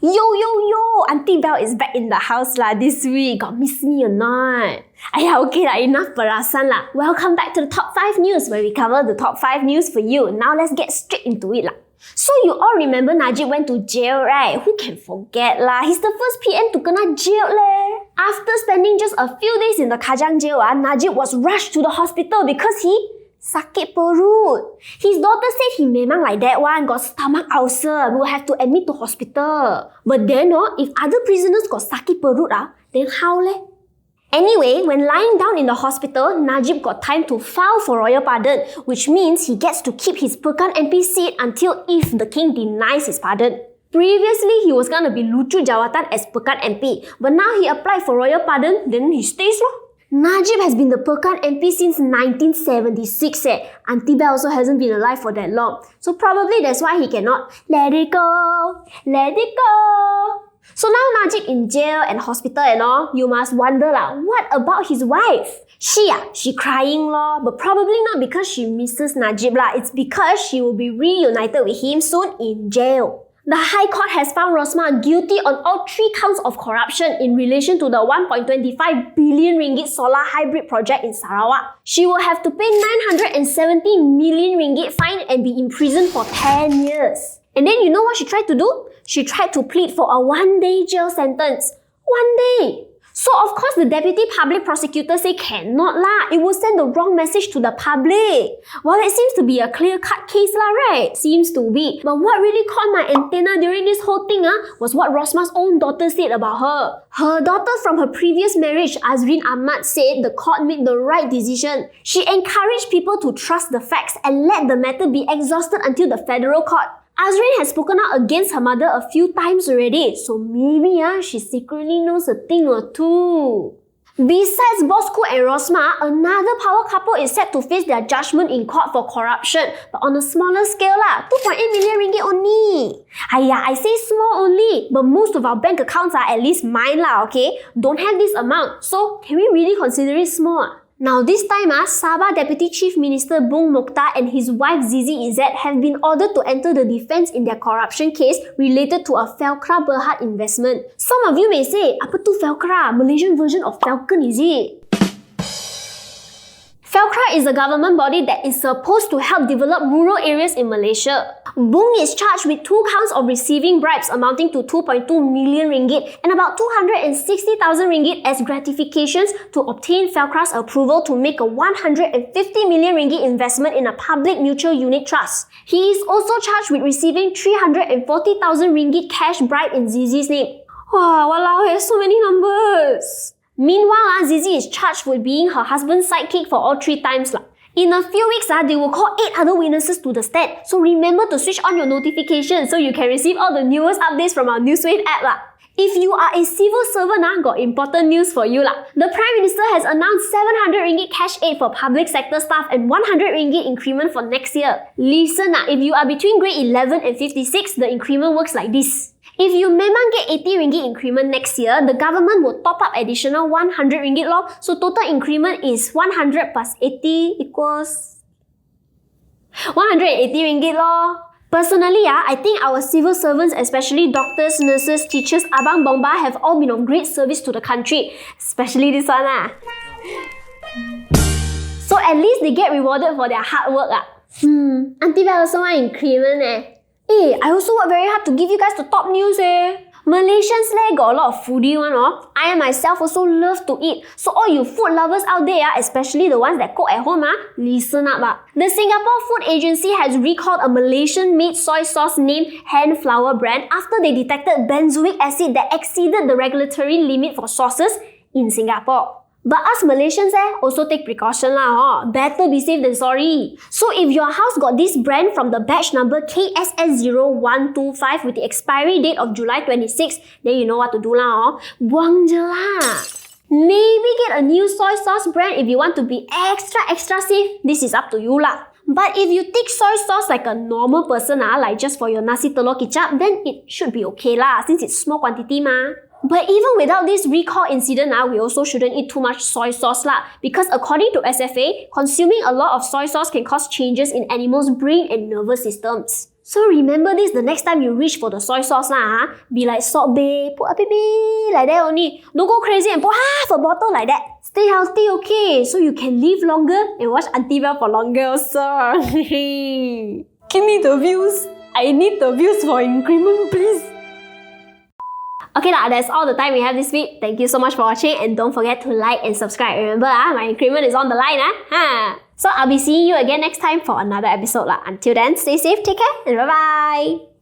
Yo! Auntie Belle is back in the house lah this week. Got miss me or not? Okay lah, enough perasan lah. Welcome back to the top 5 news where we cover the top 5 news for you. Now let's get straight into it lah. So you all remember Najib went to jail, right? Who can forget lah? He's the first PM to kena jailed leh. After spending just a few days in the Kajang jail, Najib was rushed to the hospital because he sakit perut. His daughter said he memang like that one, got stomach ulcer, will have to admit to hospital. But then, if other prisoners got sakit perut, then how leh? Anyway, when lying down in the hospital, Najib got time to file for royal pardon, which means he gets to keep his Pekan MP seat until if the king denies his pardon. Previously, he was gonna be lucu jawatan as Pekan MP, but now he applied for royal pardon, then he stays lor. Najib has been the Pekan MP since 1976 Auntie Belle also hasn't been alive for that long. So probably that's why he cannot let it go. So now Najib in jail and hospital and all, you must wonder lah, what about his wife? She crying lor, but probably not because she misses Najib lah. It's because she will be reunited with him soon in jail. The High Court has found Rosmah guilty on all 3 counts of corruption in relation to the 1.25 billion ringgit solar hybrid project in Sarawak. She will have to pay 970 million ringgit fine and be imprisoned for 10 years. And then you know what she tried to do? She tried to plead for a 1-day jail sentence. 1 day! So of course the deputy public prosecutor say cannot lah, it will send the wrong message to the public. Well, it seems to be a clear-cut case lah, right? Seems to be. But what really caught my antenna during this whole thing was what Rosmah's own daughter said about her. Her daughter from her previous marriage, Azrin Ahmad, said the court made the right decision. She encouraged people to trust the facts and let the matter be exhausted until the federal court. Azrin has spoken out against her mother a few times already, so maybe she secretly knows a thing or two. Besides Bosco and Rosmah, another power couple is set to face their judgment in court for corruption, but on a smaller scale lah, 2.8 million ringgit only. I say small only, but most of our bank accounts at least mine lah, okay? Don't have this amount, so can we really consider it small? Now this time, Sabah Deputy Chief Minister Bung and his wife Zizie have been ordered to enter the defence in their corruption case related to a Felcra Berhad investment. Some of you may say, apa tu Felcra? Malaysian version of Falcon, is it? Felcra is a government body that is supposed to help develop rural areas in Malaysia. Bung is charged with 2 counts of receiving bribes amounting to 2.2 million ringgit and about 260,000 ringgit as gratifications to obtain Felcra's approval to make a 150 million ringgit investment in a public mutual unit trust. He is also charged with receiving 340,000 ringgit cash bribe in Zizie's name. Wow, walao, so many numbers. Meanwhile, Zizie is charged with being her husband's sidekick for all 3 times lah. In a few weeks, they will call 8 other witnesses to the stand. So remember to switch on your notifications so you can receive all the newest updates from our Newswav app lah. If you are a civil servant, got important news for you lah. The Prime Minister has announced 700 ringgit cash aid for public sector staff and 100 ringgit increment for next year. Listen, if you are between grade 11 and 56, the increment works like this. If you memang get 80 ringgit increment next year, the government will top up additional 100 ringgit lor. So total increment is 100 plus 80 equals 180 ringgit lor. Personally, I think our civil servants, especially doctors, nurses, teachers, abang bomba, have all been of great service to the country. Especially this one lah. So at least they get rewarded for their hard work lah. Auntie Belle also want increment I also work very hard to give you guys the top news Malaysians got a lot of foodie one I and myself also love to eat. So all you food lovers out there, especially the ones that cook at home, listen up. The Singapore Food Agency has recalled a Malaysian-made soy sauce named Hand Flour brand after they detected benzoic acid that exceeded the regulatory limit for sauces in Singapore. But us Malaysians also take precaution lah. Better be safe than sorry. So if your house got this brand from the batch number KSS0125 with the expiry date of July 26, then you know what to do lah. Buang je lah. Maybe get a new soy sauce brand if you want to be extra safe. This is up to you lah. But if you take soy sauce like a normal person like just for your nasi telur kicap, then it should be okay lah since it's small quantity mah. But even without this recall incident, we also shouldn't eat too much soy sauce lah. Because according to SFA, consuming a lot of soy sauce can cause changes in animals' brain and nervous systems. So remember this the next time you reach for the soy sauce lah. Be like Salt Bae, put a baby like that only. Don't go crazy and put half a bottle like that. Stay healthy, okay? So you can live longer and watch Auntie Belle for longer also. Give me the views. I need the views for Increment, please. Okay lah, that's all the time we have this week. Thank you so much for watching and don't forget to like and subscribe. Remember, my Increment is on the line. So I'll be seeing you again next time for another episode. Until then, stay safe, take care, and bye-bye.